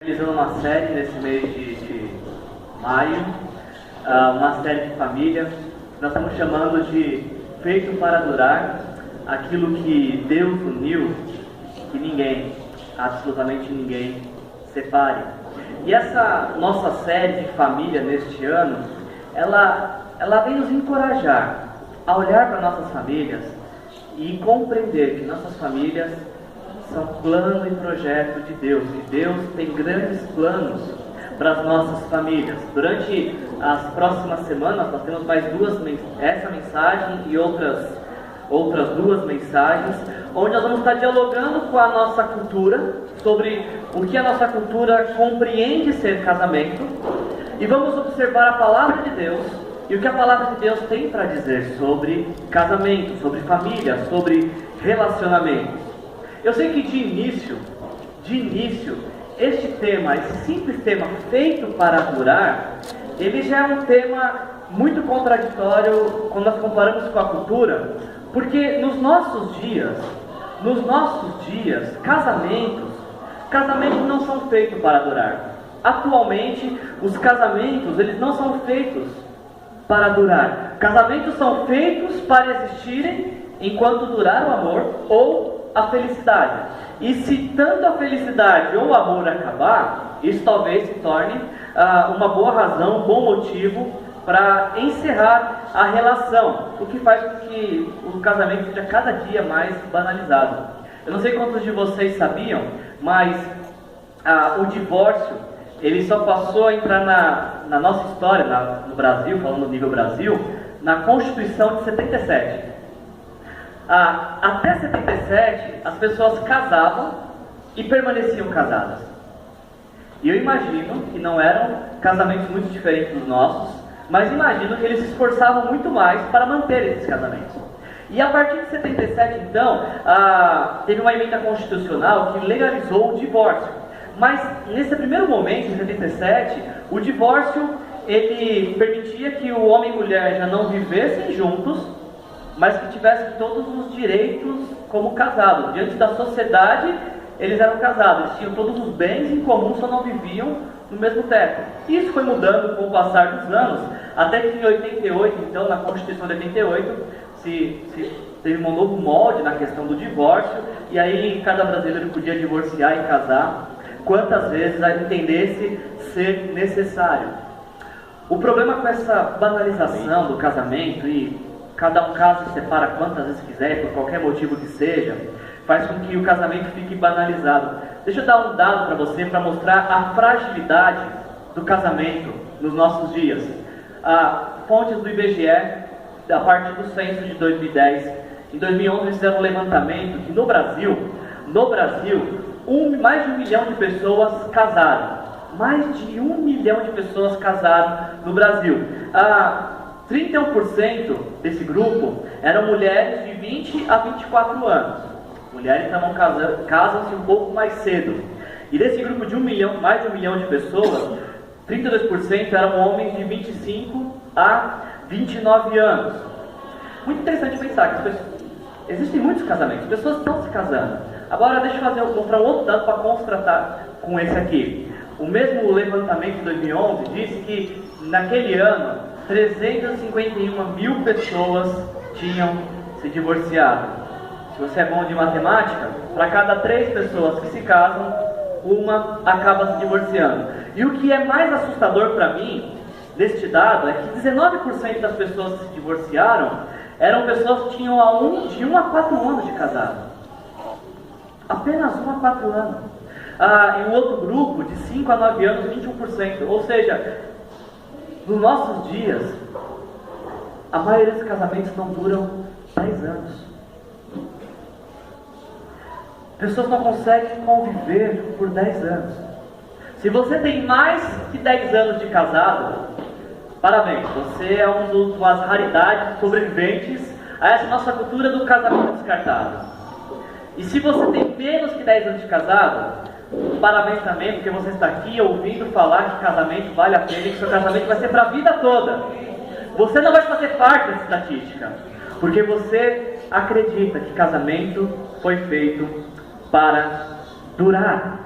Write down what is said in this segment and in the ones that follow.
Realizando uma série nesse mês de maio, uma série de família. Nós estamos chamando de Feito para Durar, aquilo que Deus uniu, que ninguém, absolutamente ninguém, separe. E essa nossa série de família neste ano, ela vem nos encorajar a olhar para nossas famílias e compreender que nossas famílias são plano e projeto de Deus, e Deus tem grandes planos para as nossas famílias. Durante as próximas semanas nós temos mais essa mensagem e outras duas mensagens, onde nós vamos estar dialogando com a nossa cultura, sobre o que a nossa cultura compreende ser casamento, e vamos observar a palavra de Deus e o que a palavra de Deus tem para dizer sobre casamento, sobre família, sobre relacionamento. Eu sei que de início, este tema, esse simples tema, feito para durar, ele já é um tema muito contraditório quando nós comparamos com a cultura, porque nos nossos dias, casamentos não são feitos para durar. Atualmente, os casamentos, eles não são feitos para durar. Casamentos são feitos para existirem enquanto durar o amor ou a felicidade. E se tanto a felicidade ou o amor acabar, isso talvez se torne uma boa razão, um bom motivo para encerrar a relação, o que faz com que o casamento seja cada dia mais banalizado. Eu não sei quantos de vocês sabiam, mas o divórcio, ele só passou a entrar na nossa história, no Brasil, falando no nível Brasil, na Constituição de 77. Até 77, as pessoas casavam e permaneciam casadas. E eu imagino que não eram casamentos muito diferentes dos nossos, mas imagino que eles se esforçavam muito mais para manter esses casamentos. E a partir de 77, então, teve uma emenda constitucional que legalizou o divórcio. Mas nesse primeiro momento, em 77, o divórcio ele permitia que o homem e mulher já não vivessem juntos, mas que tivessem todos os direitos como casados. Diante da sociedade, eles eram casados, eles tinham todos os bens em comum, só não viviam no mesmo teto. Isso foi mudando com o passar dos anos, até que em 88, então, na Constituição de 88, se teve um novo molde na questão do divórcio, e aí cada brasileiro podia divorciar e casar quantas vezes a entendesse ser necessário. O problema com essa banalização do casamento, e cada um casa se separa quantas vezes quiser, por qualquer motivo que seja, faz com que o casamento fique banalizado. Deixa eu dar um dado para você, para mostrar a fragilidade do casamento nos nossos dias. Fontes do IBGE, a partir do censo de 2010, em 2011 eles fizeram um levantamento que no Brasil, mais de 1 milhão de pessoas casaram. Mais de 1 milhão de pessoas casaram no Brasil. 31% desse grupo eram mulheres de 20 a 24 anos. Mulheres estavam casam-se um pouco mais cedo. E desse grupo de mais de 1 milhão de pessoas, 32% eram homens de 25 a 29 anos. Muito interessante pensar que existem muitos casamentos, pessoas estão se casando. Agora deixa eu mostrar um outro dado para contrastar com esse aqui. O mesmo levantamento de 2011 disse que naquele ano 351 mil pessoas tinham se divorciado. Se você é bom de matemática, para cada 3 pessoas que se casam, uma acaba se divorciando. E o que é mais assustador para mim deste dado é que 19% das pessoas que se divorciaram eram pessoas que tinham de 1 a 4 anos de casado. Apenas 1 a 4 anos. E um outro grupo, de 5 a 9 anos, 21%. Ou seja, nos nossos dias, a maioria dos casamentos não duram 10 anos. Pessoas não conseguem conviver por 10 anos. Se você tem mais que 10 anos de casado, parabéns, você é uma das raridades sobreviventes a essa nossa cultura do casamento descartável. E se você tem menos que 10 anos de casado, parabéns também, porque você está aqui ouvindo falar que casamento vale a pena e que seu casamento vai ser para a vida toda. Você não vai fazer parte dessa estatística, porque você acredita que casamento foi feito para durar.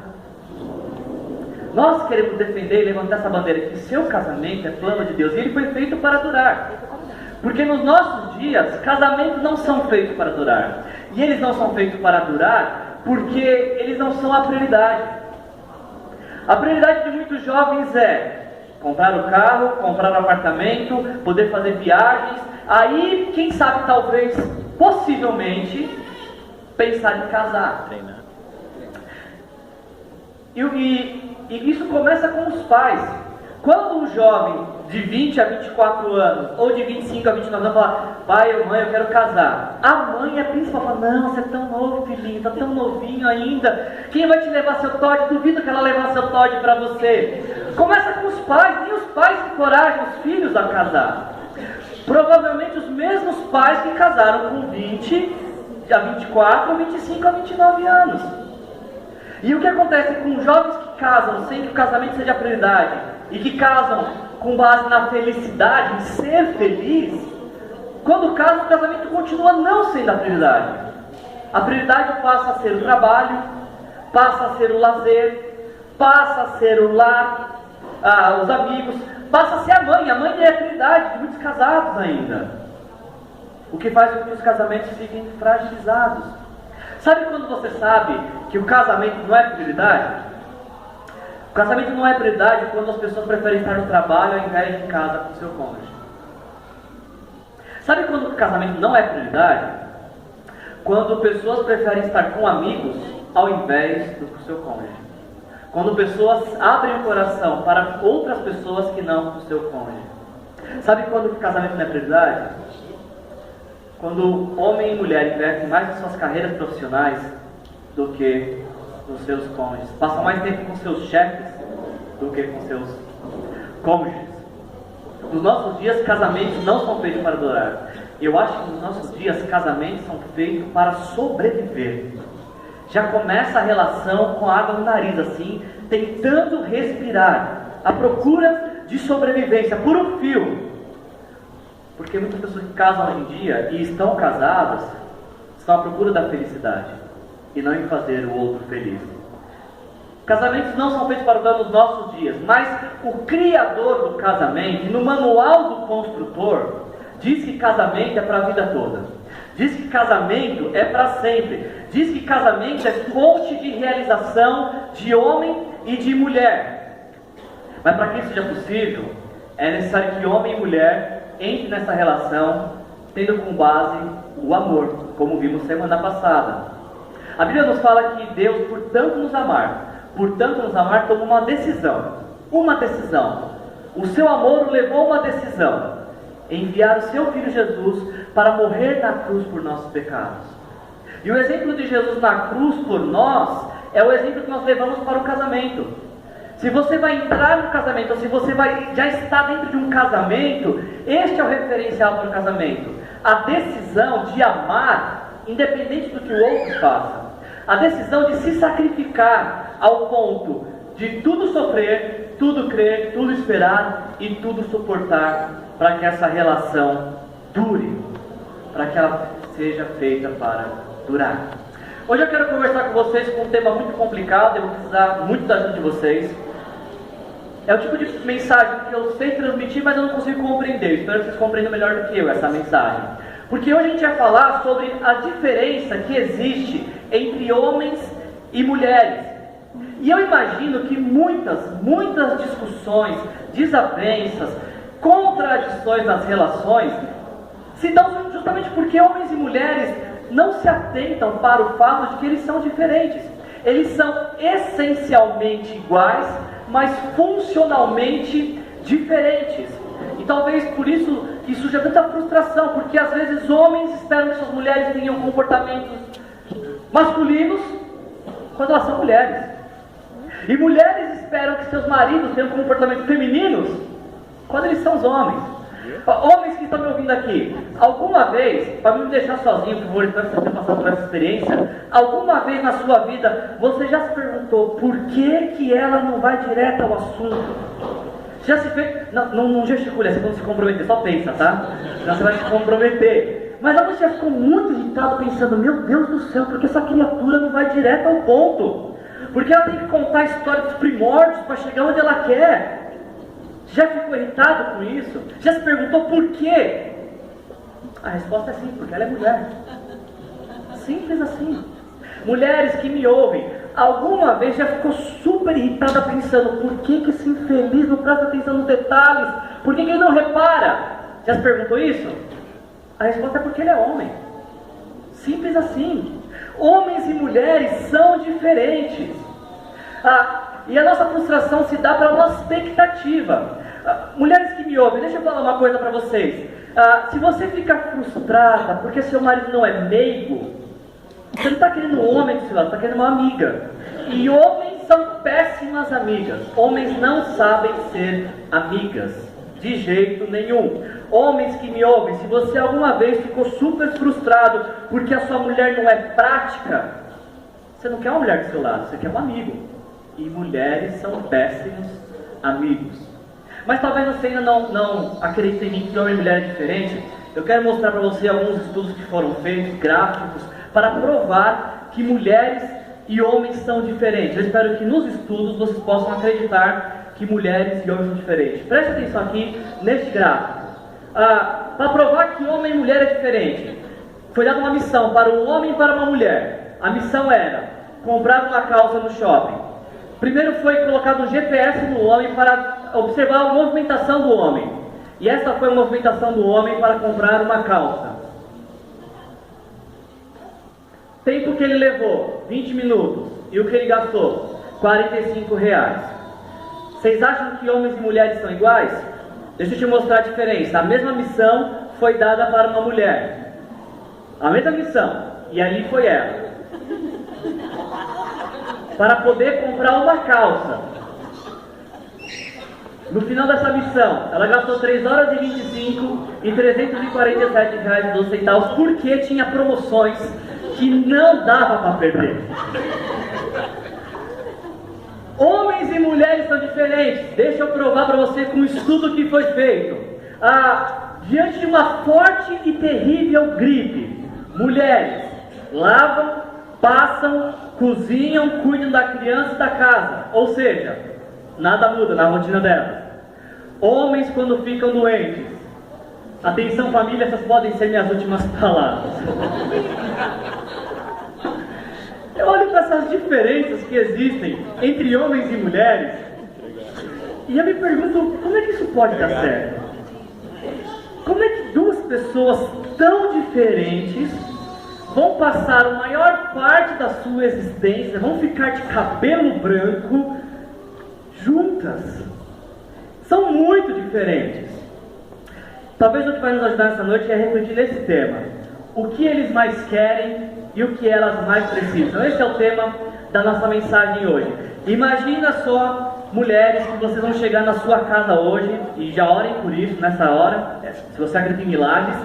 Nós queremos defender e levantar essa bandeira que seu casamento é plano de Deus e ele foi feito para durar. Porque nos nossos dias, casamentos não são feitos para durar. E eles não são feitos para durar porque eles não são a prioridade. A prioridade de muitos jovens é comprar o carro, comprar o apartamento, poder fazer viagens. Aí, quem sabe, talvez, possivelmente, pensar em casar. E isso começa com os pais. Quando um jovem de 20 a 24 anos, ou de 25 a 29 anos, fala: pai ou mãe, eu quero casar. A mãe, a principal, fala: não, você é tão novo, filhinho, está tão novinho ainda. Quem vai te levar seu Todd? Duvido que ela levar seu Todd para você. Começa com os pais, e os pais encorajam os filhos a casar. Provavelmente os mesmos pais que casaram com 20 a 24, 25 a 29 anos. E o que acontece com jovens que casam sem que o casamento seja a prioridade, e que casam com base na felicidade, em ser feliz, quando casam, o casamento continua não sendo a prioridade. A prioridade passa a ser o trabalho, passa a ser o lazer, passa a ser o lar, os amigos, passa a ser a mãe. A mãe é a prioridade de muitos casados ainda. O que faz com que os casamentos fiquem fragilizados. Sabe quando você sabe que o casamento não é prioridade? O casamento não é prioridade quando as pessoas preferem estar no trabalho ao invés de em casa com o seu cônjuge. Sabe quando o casamento não é prioridade? Quando pessoas preferem estar com amigos ao invés do com o seu cônjuge. Quando pessoas abrem o coração para outras pessoas que não com o seu cônjuge. Sabe quando o casamento não é prioridade? Quando homem e mulher investem mais em suas carreiras profissionais do que nos seus cônjuges. Passam mais tempo com seus chefes do que com seus cônjuges. Nos nossos dias, casamentos não são feitos para durar. Eu acho que nos nossos dias, casamentos são feitos para sobreviver. Já começa a relação com a água no nariz, assim, tentando respirar. A procura de sobrevivência, por um fio. Porque muitas pessoas que casam hoje em dia e estão casadas estão à procura da felicidade e não em fazer o outro feliz. Casamentos não são feitos para durar nos nossos dias, mas o criador do casamento, no manual do construtor, diz que casamento é para a vida toda. Diz que casamento é para sempre. Diz que casamento é fonte de realização de homem e de mulher. Mas para que isso seja possível, é necessário que homem e mulher entre nessa relação, tendo como base o amor, como vimos semana passada. A Bíblia nos fala que Deus, por tanto nos amar, tomou uma decisão. Uma decisão. O seu amor o levou a uma decisão: enviar o seu Filho Jesus para morrer na cruz por nossos pecados. E o exemplo de Jesus na cruz por nós é o exemplo que nós levamos para o casamento. Se você vai entrar no casamento, ou se você já está dentro de um casamento, este é o referencial para o casamento. A decisão de amar, independente do que o outro faça. A decisão de se sacrificar ao ponto de tudo sofrer, tudo crer, tudo esperar e tudo suportar para que essa relação dure, para que ela seja feita para durar. Hoje eu quero conversar com vocês com um tema muito complicado, eu vou precisar muito da ajuda de vocês. É o tipo de mensagem que eu sei transmitir, mas eu não consigo compreender. Espero que vocês compreendam melhor do que eu essa mensagem. Porque hoje a gente vai falar sobre a diferença que existe entre homens e mulheres. E eu imagino que muitas discussões, desavenças, contradições nas relações se dão justamente porque homens e mulheres não se atentam para o fato de que eles são diferentes. Eles são essencialmente iguais, mas funcionalmente diferentes. E talvez por isso que surja tanta frustração, porque às vezes homens esperam que suas mulheres tenham comportamentos masculinos quando elas são mulheres. E mulheres esperam que seus maridos tenham comportamentos femininos quando eles são os homens. Homens que estão me ouvindo aqui, alguma vez, para não me deixar sozinho, por favor, espero que você tenha passado por essa experiência, alguma vez na sua vida, você já se perguntou por que ela não vai direto ao assunto? Já se fez? Não gesticule, assim, quando se comprometer, só pensa, tá? Senão você vai se comprometer. Mas você já ficou muito irritado pensando: meu Deus do céu, porque essa criatura não vai direto ao ponto? Porque ela tem que contar a história dos primórdios para chegar onde ela quer. Já ficou irritado com isso? Já se perguntou por quê? A resposta é sim, porque ela é mulher. Simples assim. Mulheres que me ouvem, alguma vez já ficou super irritada pensando: por que esse infeliz não presta atenção nos detalhes? Por que ele não repara? Já se perguntou isso? A resposta é porque ele é homem. Simples assim. Homens e mulheres são diferentes. E a nossa frustração se dá pela nossa expectativa. Mulheres que me ouvem, deixa eu falar uma coisa para vocês. Se você fica frustrada porque seu marido não é meigo, você não está querendo um homem do seu lado, está querendo uma amiga. E homens são péssimas amigas. Homens não sabem ser amigas, de jeito nenhum. Homens que me ouvem, se você alguma vez ficou super frustrado porque a sua mulher não é prática, você não quer uma mulher do seu lado, você quer um amigo. E mulheres são péssimos amigos. Mas talvez você ainda não acredite em mim que homem e mulher é diferente. Eu quero mostrar para você alguns estudos que foram feitos, gráficos, para provar que mulheres e homens são diferentes. Eu espero que nos estudos vocês possam acreditar que mulheres e homens são diferentes. Preste atenção aqui neste gráfico. Para provar que homem e mulher é diferente, foi dada uma missão para um homem e para uma mulher. A missão era comprar uma calça no shopping. Primeiro foi colocado um GPS no homem para observar a movimentação do homem. E essa foi a movimentação do homem para comprar uma calça. Tempo que ele levou, 20 minutos. E o que ele gastou? R$45. Vocês acham que homens e mulheres são iguais? Deixa eu te mostrar a diferença. A mesma missão foi dada para uma mulher. A mesma missão. E ali foi ela. Para poder comprar uma calça. No final dessa missão, ela gastou 3 horas e 25 e R$347,12, porque tinha promoções que não dava para perder. Homens e mulheres são diferentes. Deixa eu provar para você com um estudo que foi feito. Diante de uma forte e terrível gripe, mulheres lavam, passam, cozinham, cuidam da criança e da casa. Ou seja, nada muda na rotina delas. Homens, quando ficam doentes, atenção família, essas podem ser minhas últimas palavras. Eu olho para essas diferenças que existem entre homens e mulheres e eu me pergunto: como é que isso pode dar certo? Como é que duas pessoas tão diferentes vão passar a maior parte da sua existência, vão ficar de cabelo branco juntas? São muito diferentes. Talvez o que vai nos ajudar nessa noite é refletir nesse tema: o que eles mais querem e o que elas mais precisam. Esse é o tema da nossa mensagem hoje. Imagina só, mulheres, que vocês vão chegar na sua casa hoje, e já orem por isso nessa hora, se você acredita em milagres,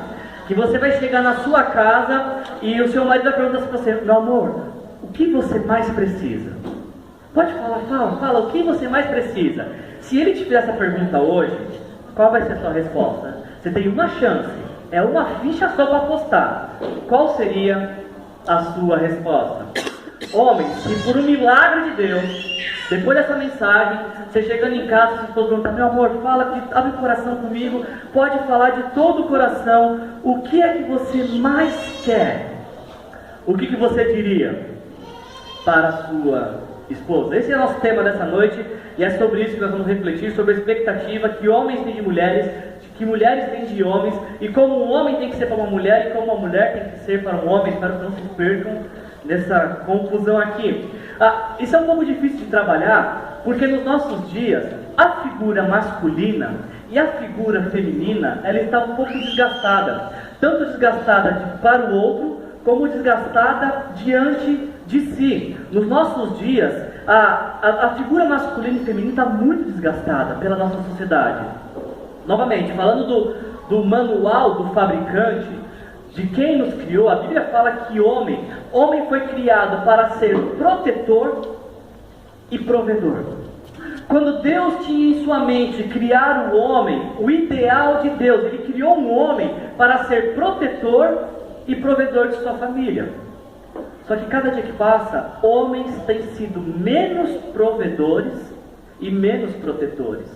que você vai chegar na sua casa e o seu marido vai perguntar para você: meu amor, o que você mais precisa? Pode falar, fala, o que você mais precisa? Se ele te fizer essa pergunta hoje, qual vai ser a sua resposta? Você tem uma chance, é uma ficha só para apostar. Qual seria a sua resposta? Homens, se por um milagre de Deus, depois dessa mensagem, você chegando em casa, você for perguntar: meu amor, abre o coração comigo, pode falar de todo o coração, o que é que você mais quer? O que você diria para a sua esposa? Esse é o nosso tema dessa noite, e é sobre isso que nós vamos refletir, sobre a expectativa que homens têm de mulheres, que mulheres têm de homens, e como um homem tem que ser para uma mulher, e como uma mulher tem que ser para um homem. Espero que não se percam nessa confusão aqui. Isso é um pouco difícil de trabalhar, porque nos nossos dias, a figura masculina e a figura feminina, ela está um pouco desgastada. Tanto desgastada para o outro, como desgastada diante de si. Nos nossos dias, a figura masculina e feminina está muito desgastada pela nossa sociedade. Novamente, falando do manual do fabricante, de quem nos criou, a Bíblia fala que homem foi criado para ser protetor e provedor. Quando Deus tinha em sua mente criar o homem, o ideal de Deus, Ele criou um homem para ser protetor e provedor de sua família. Só que cada dia que passa, homens têm sido menos provedores e menos protetores.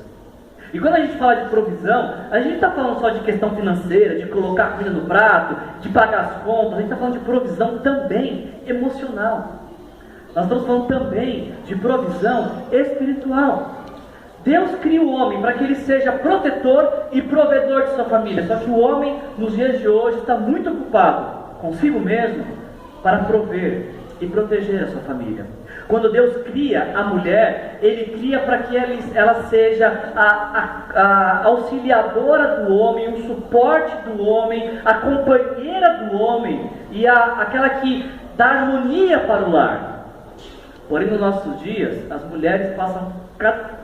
E quando a gente fala de provisão, a gente não está falando só de questão financeira, de colocar comida no prato, de pagar as contas, a gente está falando de provisão também emocional. Nós estamos falando também de provisão espiritual. Deus cria o homem para que ele seja protetor e provedor de sua família. Só que o homem, nos dias de hoje, está muito ocupado consigo mesmo para prover e proteger a sua família. Quando Deus cria a mulher, Ele cria para que ela seja a auxiliadora do homem, o suporte do homem, a companheira do homem e aquela que dá harmonia para o lar. Porém, nos nossos dias, as mulheres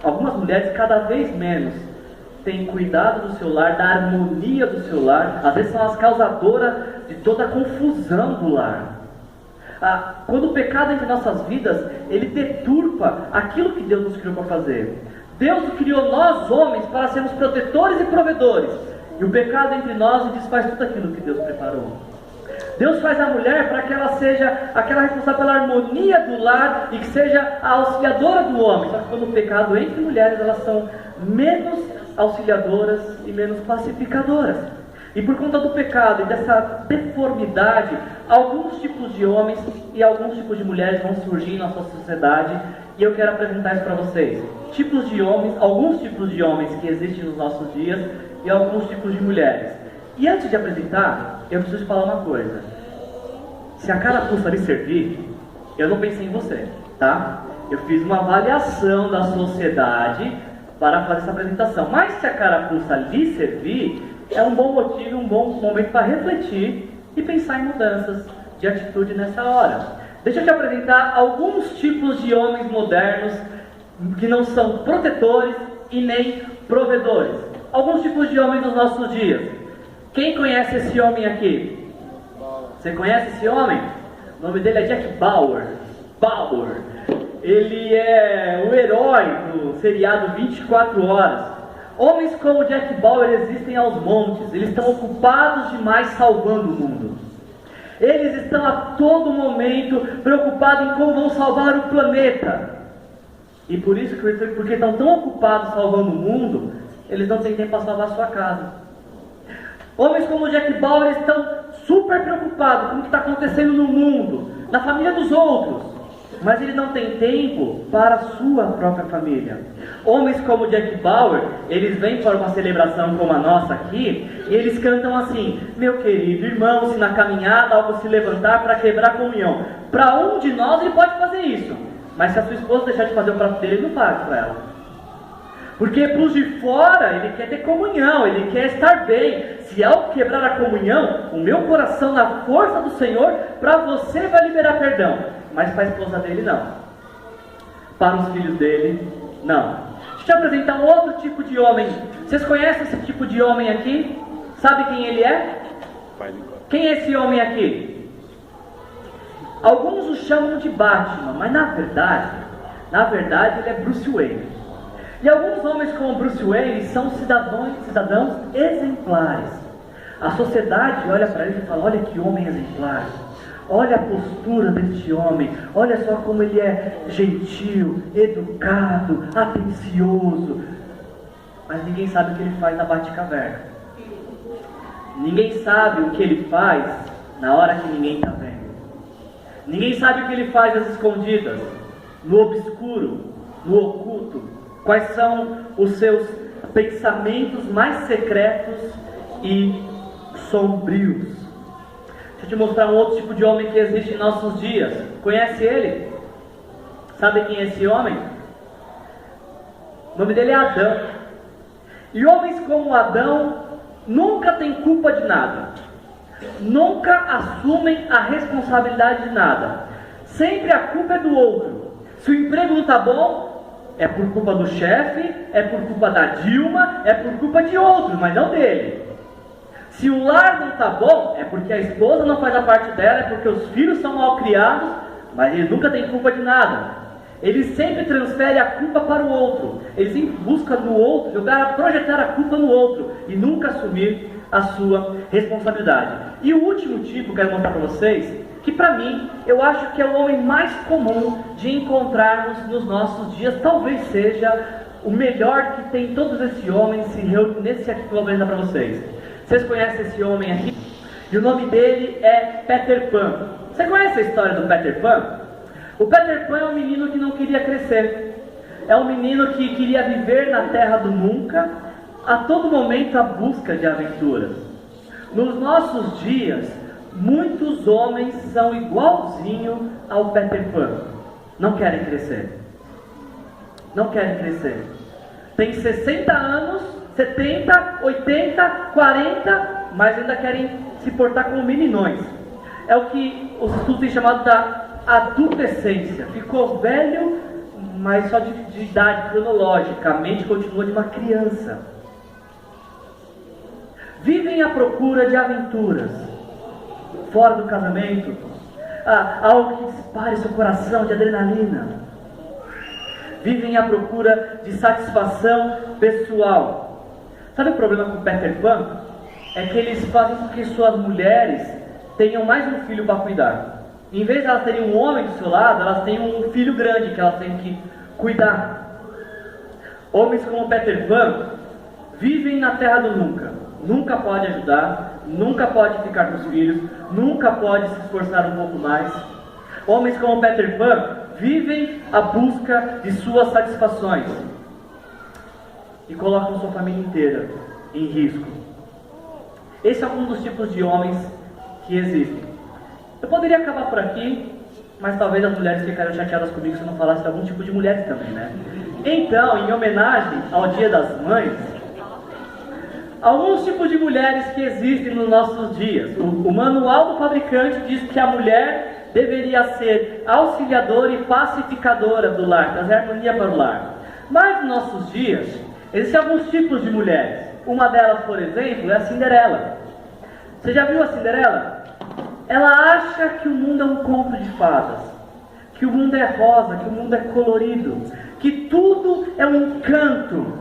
algumas mulheres cada vez menos têm cuidado do seu lar, da harmonia do seu lar. Às vezes são as causadoras de toda a confusão do lar. Quando o pecado entra em nossas vidas, ele deturpa aquilo que Deus nos criou para fazer. Deus criou nós homens para sermos protetores e provedores, e o pecado entre nós desfaz tudo aquilo que Deus preparou. Deus faz a mulher para que ela seja aquela responsável pela harmonia do lar e que seja a auxiliadora do homem. Só que quando o pecado entra em mulheres, elas são menos auxiliadoras e menos pacificadoras. E por conta do pecado e dessa deformidade, alguns tipos de homens e alguns tipos de mulheres vão surgir na nossa sociedade. E eu quero apresentar isso para vocês. Tipos de homens, alguns tipos de homens que existem nos nossos dias e alguns tipos de mulheres. E antes de apresentar, eu preciso falar uma coisa. Se a carapuça lhe servir, eu não pensei em você, tá? Eu fiz uma avaliação da sociedade para fazer essa apresentação. Mas se a carapuça lhe servir, é um bom motivo, um bom momento para refletir e pensar em mudanças de atitude nessa hora. Deixa eu te apresentar alguns tipos de homens modernos que não são protetores e nem provedores. Alguns tipos de homens dos nossos dias. Quem conhece esse homem aqui? Você conhece esse homem? O nome dele é Jack Bauer. Ele é o herói do seriado 24 Horas. Homens como Jack Bauer existem aos montes. Eles estão ocupados demais salvando o mundo. Eles estão a todo momento preocupados em como vão salvar o planeta. E por isso, porque estão tão ocupados salvando o mundo, eles não têm tempo para salvar a sua casa. Homens como Jack Bauer estão super preocupados com o que está acontecendo no mundo, na família dos outros. Mas ele não tem tempo para a sua própria família. Homens como Jack Bauer, eles vêm para uma celebração como a nossa aqui, e eles cantam assim: meu querido irmão, se na caminhada algo se levantar para quebrar a comunhão. Para um de nós ele pode fazer isso, mas se a sua esposa deixar de fazer o prato dele, ele não faz para ela. Porque para os de fora, ele quer ter comunhão, ele quer estar bem. Se ao quebrar a comunhão, o meu coração na força do Senhor, para você vai liberar perdão. Mas para a esposa dele, não. Para os filhos dele, não. Deixa eu te apresentar um outro tipo de homem. Vocês conhecem esse tipo de homem aqui? Sabe quem ele é? Quem é esse homem aqui? Alguns o chamam de Batman, mas na verdade ele é Bruce Wayne. E alguns homens como Bruce Wayne são cidadãos exemplares. A sociedade olha para ele e fala: olha que homem exemplar. Olha a postura deste homem, olha só como ele é gentil, educado, atencioso. Mas ninguém sabe o que ele faz na Batcaverna. Ninguém sabe o que ele faz na hora que ninguém está vendo. Ninguém sabe o que ele faz às escondidas, no obscuro, no oculto. Quais são os seus pensamentos mais secretos e sombrios. Deixa eu te mostrar um outro tipo de homem que existe em nossos dias. Conhece ele? Sabe quem é esse homem? O nome dele é Adão. E homens como Adão nunca têm culpa de nada. Nunca assumem a responsabilidade de nada. Sempre a culpa é do outro. Se o emprego não está bom, é por culpa do chefe, é por culpa da Dilma, é por culpa de outro, mas não dele. Se o lar não está bom, é porque a esposa não faz a parte dela, é porque os filhos são mal criados, mas ele nunca tem culpa de nada. Ele sempre transfere a culpa para o outro. Ele sempre busca no outro, projetar a culpa no outro e nunca assumir a sua responsabilidade. E o último tipo que eu quero mostrar para vocês que para mim, eu acho que é o homem mais comum de encontrarmos nos nossos dias, talvez seja o melhor que tem todos esses homens se reúnem nesse aqui que eu vou apresentar para vocês. Vocês conhecem esse homem aqui? E o nome dele é Peter Pan. Você conhece a história do Peter Pan? O Peter Pan é um menino que não queria crescer. É um menino que queria viver na terra do nunca, a todo momento à busca de aventuras. Nos nossos dias, muitos homens são igualzinho ao Peter Pan. Não querem crescer. Não querem crescer. Tem 60 anos, 70, 80, 40, mas ainda querem se portar como meninões. É o que os estudos têm chamado da adolescência. Ficou velho, mas só de idade cronológica. A mente continua de uma criança. Vivem à procura de aventuras. Fora do casamento. Algo que dispare seu coração de adrenalina. Vivem à procura de satisfação pessoal. Sabe o problema com o Peter Pan? É que eles fazem com que suas mulheres tenham mais um filho para cuidar. Em vez de elas terem um homem do seu lado, elas têm um filho grande que elas têm que cuidar. Homens como Peter Pan vivem na terra do nunca. Nunca pode ajudar, nunca pode ficar com os filhos, nunca pode se esforçar um pouco mais. Homens como Peter Pan vivem à busca de suas satisfações e colocam sua família inteira em risco. Esse é um dos tipos de homens que existem. Eu poderia acabar por aqui, mas talvez as mulheres ficariam chateadas comigo se eu não falasse de algum tipo de mulheres também, né? Então, em homenagem ao Dia das Mães, alguns tipos de mulheres que existem nos nossos dias. O manual do fabricante diz que a mulher deveria ser auxiliadora e pacificadora do lar, trazer harmonia para o lar. Mas nos nossos dias, existem alguns tipos de mulheres. Uma delas, por exemplo, é a Cinderela. Você já viu a Cinderela? Ela acha que o mundo é um conto de fadas, que o mundo é rosa, que o mundo é colorido, que tudo é um encanto.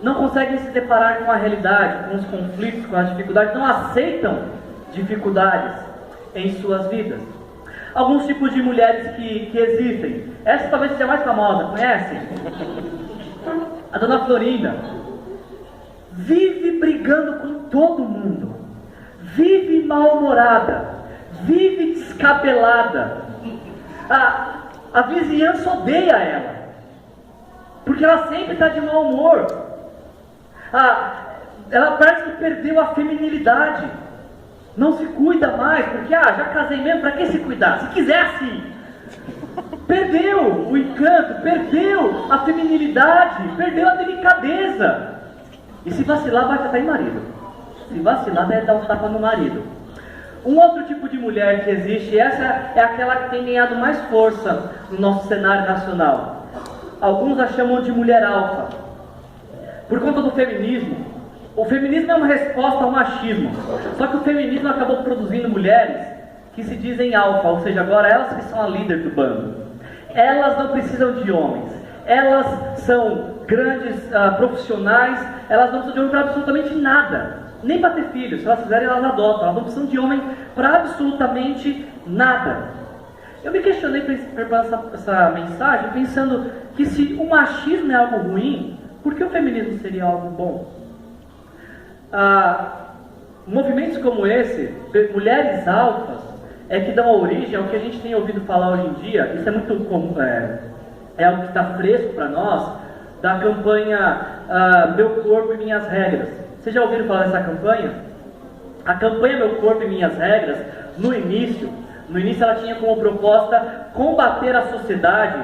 Não conseguem se deparar com a realidade, com os conflitos, com as dificuldades, não aceitam dificuldades em suas vidas. Alguns tipos de mulheres que existem. Essa talvez seja a mais famosa, conhecem? A Dona Florinda. Vive brigando com todo mundo. Vive mal-humorada. Vive descabelada. A vizinhança odeia ela. Porque ela sempre está de mau humor. Ela parece que perdeu a feminilidade. Não se cuida mais, porque já casei mesmo, para que se cuidar? Se quiser assim. Perdeu o encanto, perdeu a feminilidade, perdeu a delicadeza. E se vacilar, vai até em marido. Se vacilar, deve dar um tapa no marido. Um outro tipo de mulher que existe, essa é aquela que tem ganhado mais força no nosso cenário nacional. Alguns a chamam de mulher alfa. Por conta do feminismo. O feminismo é uma resposta ao machismo. Só que o feminismo acabou produzindo mulheres que se dizem alfa, ou seja, agora elas que são a líder do bando. Elas não precisam de homens. Elas são grandes profissionais. Elas não precisam de homem para absolutamente nada. Nem para ter filhos. Se elas quiserem, elas adotam. Elas não precisam de homem para absolutamente nada. Eu me questionei preparando essa mensagem, pensando que se o machismo é algo ruim, por que o feminismo seria algo bom? Movimentos como esse, mulheres alfas, é que dão origem ao que a gente tem ouvido falar hoje em dia. Isso é muito comum, é algo que está fresco para nós, da campanha Meu Corpo e Minhas Regras. Vocês já ouviram falar dessa campanha? A campanha Meu Corpo e Minhas Regras, no início ela tinha como proposta combater a sociedade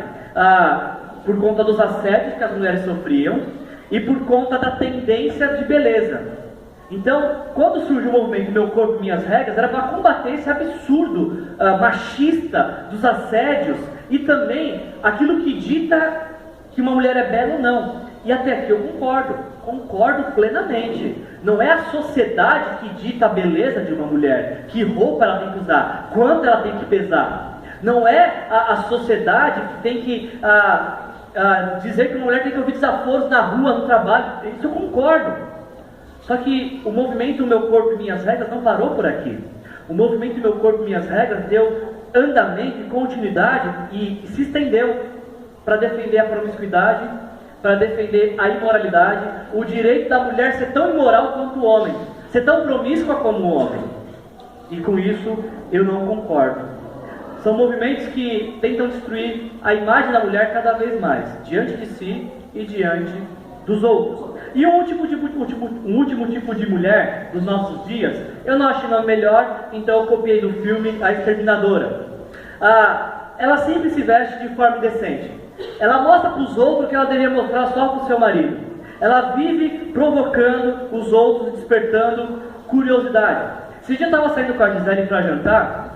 por conta dos assédios que as mulheres sofriam e por conta da tendência de beleza. Então, quando surgiu o movimento Meu Corpo, Minhas Regras, era para combater esse absurdo machista dos assédios e também aquilo que dita que uma mulher é bela ou não. E até aqui eu concordo plenamente. Não é a sociedade que dita a beleza de uma mulher, que roupa ela tem que usar, quanto ela tem que pesar. Não é a sociedade que tem que dizer que uma mulher tem que ouvir desaforos na rua, no trabalho. Isso eu concordo. Só que o movimento Meu Corpo e Minhas Regras não parou por aqui. O movimento Meu Corpo, Minhas Regras deu andamento e continuidade e se estendeu para defender a promiscuidade, para defender a imoralidade, o direito da mulher ser tão imoral quanto o homem, ser tão promíscua como o homem. E com isso eu não concordo. São movimentos que tentam destruir a imagem da mulher cada vez mais, diante de si e diante dos outros. E um último tipo de mulher dos nossos dias, eu não achei nome melhor, então eu copiei do filme A Exterminadora. Ela sempre se veste de forma indecente. Ela mostra para os outros o que ela deveria mostrar só para o seu marido. Ela vive provocando os outros, despertando curiosidade. Esse dia eu estava saindo com a Gisele para jantar,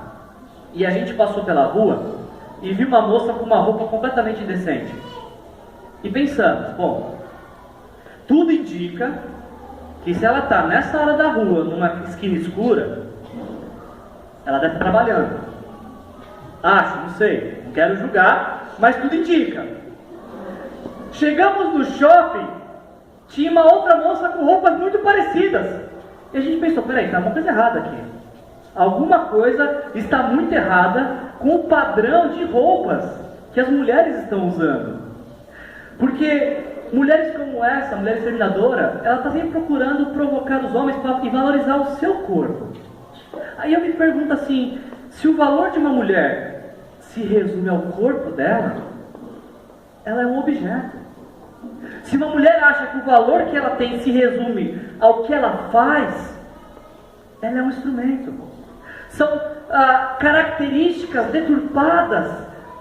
e a gente passou pela rua e viu uma moça com uma roupa completamente indecente. E pensamos, bom, tudo indica que se ela está nessa hora da rua, numa esquina escura, ela deve estar trabalhando. Acho, não sei, não quero julgar, mas tudo indica. Chegamos no shopping, tinha uma outra moça com roupas muito parecidas. E a gente pensou, peraí, está uma coisa errada aqui. Alguma coisa está muito errada com o padrão de roupas que as mulheres estão usando. Porque mulheres como essa, mulher exterminadora, ela está sempre procurando provocar os homens e valorizar o seu corpo. Aí eu me pergunto assim, se o valor de uma mulher se resume ao corpo dela, ela é um objeto. Se uma mulher acha que o valor que ela tem se resume ao que ela faz, ela é um instrumento. São características deturpadas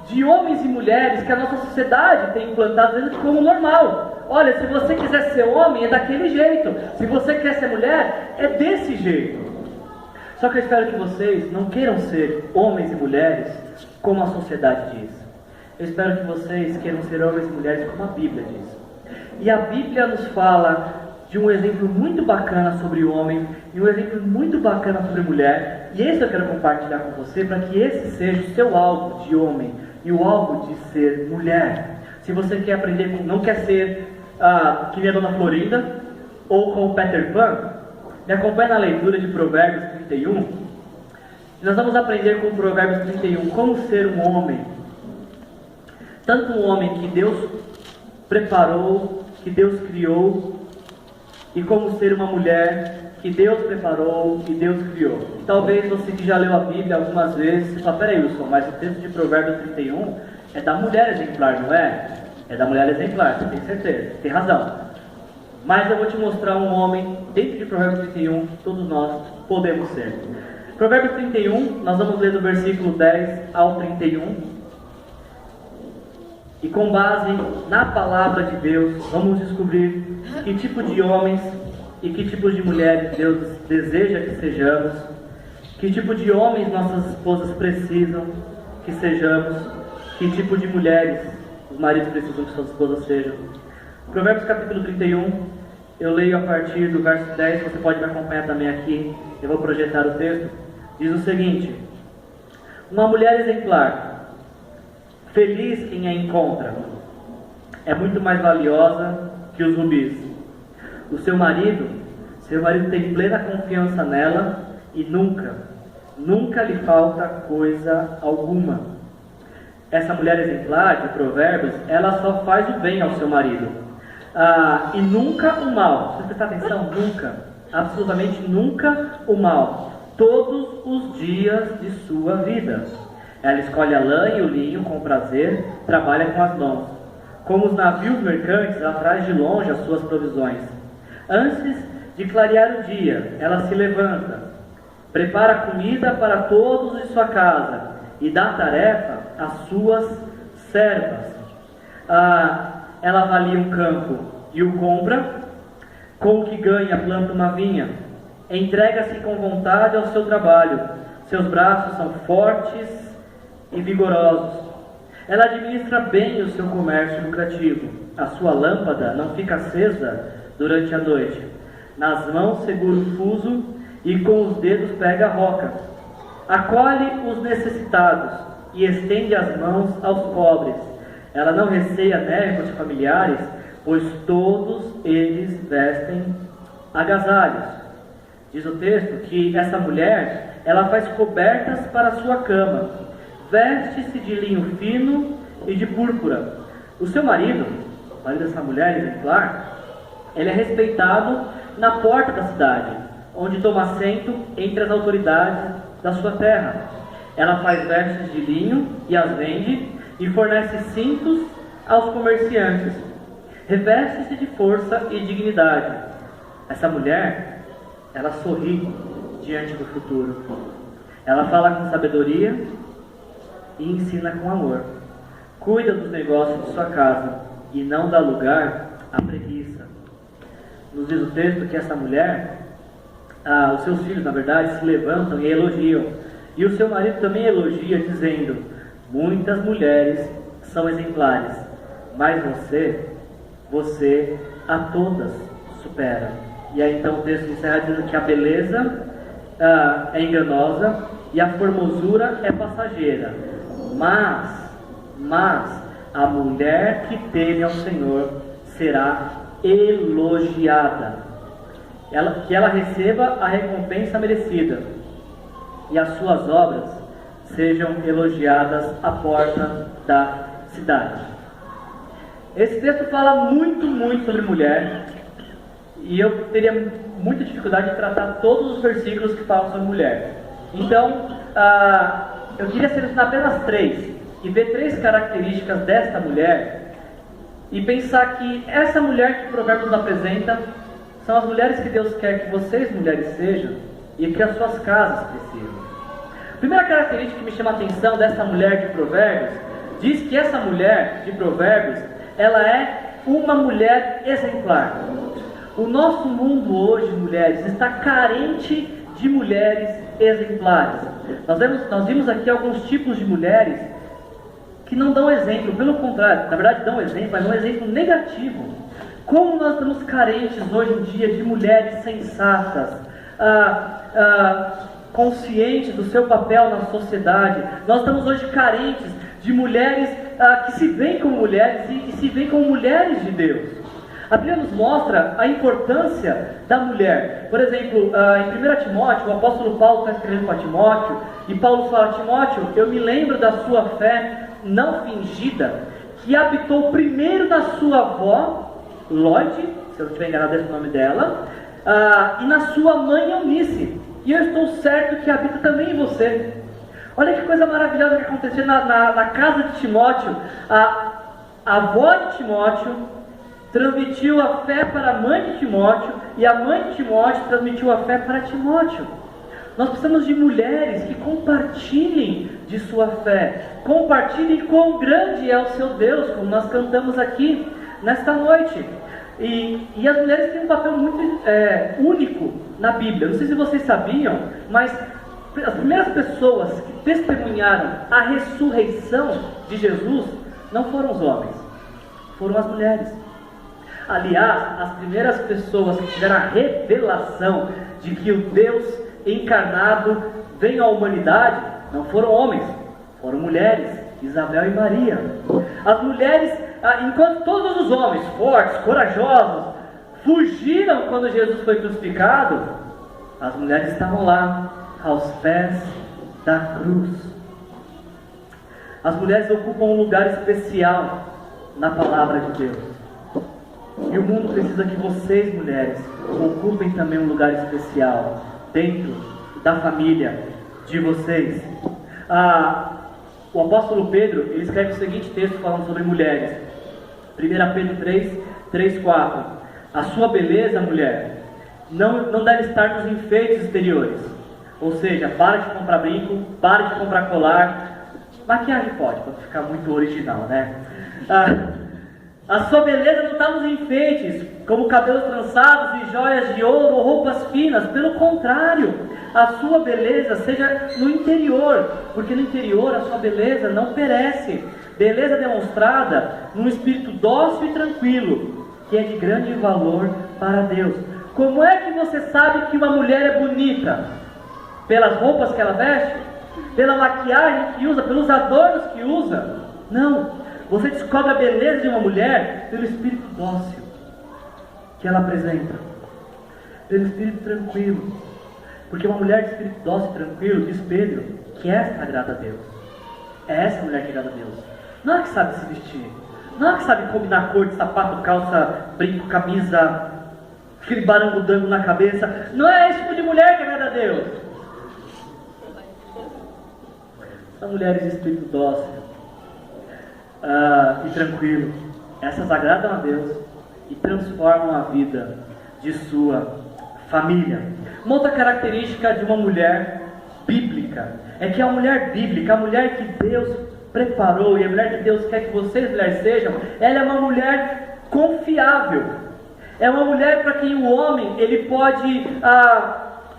de homens e mulheres que a nossa sociedade tem implantado como normal. Olha, se você quiser ser homem, é daquele jeito. Se você quer ser mulher, é desse jeito. Só que eu espero que vocês não queiram ser homens e mulheres como a sociedade diz. Eu espero que vocês queiram ser homens e mulheres como a Bíblia diz. E a Bíblia nos fala de um exemplo muito bacana sobre o homem e um exemplo muito bacana sobre a mulher. E esse eu quero compartilhar com você para que esse seja o seu alvo de homem e o alvo de ser mulher. Se você quer aprender, não quer ser que nem a Dona Florinda ou com o Peter Pan, me acompanhe na leitura de Provérbios 31. Nós vamos aprender com o Provérbios 31 como ser um homem. Tanto um homem que Deus preparou, que Deus criou, e como ser uma mulher que Deus preparou, que Deus criou. Talvez você que já leu a Bíblia algumas vezes, você fala, peraí Wilson, mas o texto de Provérbios 31 é da mulher exemplar, não é? É da mulher exemplar, você tem certeza, tem razão. Mas eu vou te mostrar um homem, dentro de Provérbios 31, todos nós podemos ser. Provérbios 31, nós vamos ler do versículo 10 ao 31. E com base na palavra de Deus, vamos descobrir que tipo de homens e que tipo de mulheres Deus deseja que sejamos, que tipo de homens nossas esposas precisam que sejamos, que tipo de mulheres os maridos precisam que suas esposas sejam. Provérbios capítulo 31, eu leio a partir do verso 10, você pode me acompanhar também aqui, eu vou projetar o texto. Diz o seguinte: uma mulher exemplar, feliz quem a encontra, é muito mais valiosa que os rubis. O seu marido tem plena confiança nela e nunca lhe falta coisa alguma. Essa mulher exemplar de Provérbios, ela só faz o bem ao seu marido. E nunca o mal. Você prestar atenção? Nunca. Absolutamente nunca o mal. Todos os dias de sua vida. Ela escolhe a lã e o linho com prazer, trabalha com as mãos. Como os navios mercantes, ela traz de longe as suas provisões. Antes de clarear o dia, ela se levanta, prepara comida para todos de sua casa e dá tarefa às suas servas. Ela avalia um campo e o compra, com o que ganha planta uma vinha. Entrega-se com vontade ao seu trabalho, seus braços são fortes e vigorosos. Ela administra bem o seu comércio lucrativo. A sua lâmpada não fica acesa durante a noite. Nas mãos segura o fuso e com os dedos pega a roca. Acolhe os necessitados e estende as mãos aos pobres. Ela não receia névoas de familiares, pois todos eles vestem agasalhos. Diz o texto que essa mulher, ela faz cobertas para a sua cama, veste-se de linho fino e de púrpura. O seu marido, o marido dessa mulher exemplar, ele é respeitado na porta da cidade, onde toma assento entre as autoridades da sua terra. Ela faz vestes de linho e as vende, e fornece cintos aos comerciantes. Reveste-se de força e dignidade. Essa mulher, ela sorri diante do futuro. Ela fala com sabedoria e ensina com amor. Cuida dos negócios de sua casa e não dá lugar à preguiça. Nos diz o texto que essa mulher, os seus filhos, na verdade, se levantam e elogiam. E o seu marido também elogia, dizendo: muitas mulheres são exemplares, mas você a todas supera. E aí então o texto encerra dizendo que a beleza é enganosa e a formosura é passageira, mas a mulher que teme ao Senhor será elogiada, que ela receba a recompensa merecida, e as suas obras sejam elogiadas à porta da cidade. Esse texto fala muito sobre mulher, e eu teria muita dificuldade de tratar todos os versículos que falam sobre mulher. Então, eu queria selecionar apenas 3 e ver 3 características desta mulher e pensar que essa mulher que o Provérbios nos apresenta são as mulheres que Deus quer que vocês, mulheres, sejam e que as suas casas precisam. A primeira característica que me chama a atenção dessa mulher de Provérbios diz que essa mulher de Provérbios, ela é uma mulher exemplar. O nosso mundo hoje, mulheres, está carente de mulheres exemplares. Nós vimos aqui alguns tipos de mulheres que não dão exemplo, pelo contrário, na verdade dão exemplo, mas não exemplo negativo. Como nós estamos carentes hoje em dia de mulheres sensatas, conscientes do seu papel na sociedade. Nós estamos hoje carentes de mulheres que se veem como mulheres e se veem como mulheres de Deus. A Bíblia nos mostra a importância da mulher. Por exemplo, em 1 Timóteo, o apóstolo Paulo está escrevendo para Timóteo, e Paulo fala: Timóteo, eu me lembro da sua fé não fingida, que habitou primeiro na sua avó, Lloyd, se eu não estiver enganado, esse é o nome dela, e na sua mãe Eunice, e eu estou certo que habita também em você. Olha que coisa maravilhosa que aconteceu na casa de Timóteo. A avó de Timóteo transmitiu a fé para a mãe de Timóteo, e a mãe de Timóteo transmitiu a fé para Timóteo. Nós precisamos de mulheres que compartilhem de sua fé, compartilhem quão grande é o seu Deus, como nós cantamos aqui nesta noite. E as mulheres têm um papel muito único na Bíblia. Não sei se vocês sabiam, mas as primeiras pessoas que testemunharam a ressurreição de Jesus não foram os homens, foram as mulheres. Aliás, as primeiras pessoas que tiveram a revelação de que o Deus encarnado veio à humanidade não foram homens, foram mulheres, Isabel e Maria. As mulheres, enquanto todos os homens fortes, corajosos, fugiram quando Jesus foi crucificado, as mulheres estavam lá, aos pés da cruz. As mulheres ocupam um lugar especial na palavra de Deus. E o mundo precisa que vocês, mulheres, ocupem também um lugar especial dentro da família de vocês. O apóstolo Pedro, ele escreve o seguinte texto falando sobre mulheres. 1 Pedro 3, 4. A sua beleza, mulher, não deve estar nos enfeites exteriores. Ou seja, para de comprar brinco, para de comprar colar. Maquiagem pode, para ficar muito original, né? A sua beleza não está nos enfeites, como cabelos trançados e joias de ouro ou roupas finas. Pelo contrário, a sua beleza seja no interior, porque no interior a sua beleza não perece. Beleza demonstrada num espírito dócil e tranquilo, que é de grande valor para Deus. Como é que você sabe que uma mulher é bonita? Pelas roupas que ela veste? Pela maquiagem que usa? Pelos adornos que usa? Não. Você descobre a beleza de uma mulher pelo espírito dócil que ela apresenta, pelo espírito tranquilo, Porque uma mulher de espírito dócil e tranquilo, diz Pedro, que esta agrada a Deus. É essa mulher que agrada a Deus. Não é que sabe se vestir. Não é que sabe combinar cor de sapato, calça, brinco, camisa, aquele barango-dango na cabeça. Não é esse tipo de mulher que agrada a Deus. São mulheres de espírito dócil e tranquilo. Essas agradam a Deus e transformam a vida de sua família. Uma outra característica de uma mulher bíblica é que a mulher bíblica, a mulher que Deus preparou e a mulher que Deus quer que vocês, mulheres, sejam, ela é uma mulher confiável. É uma mulher para quem o homem ele pode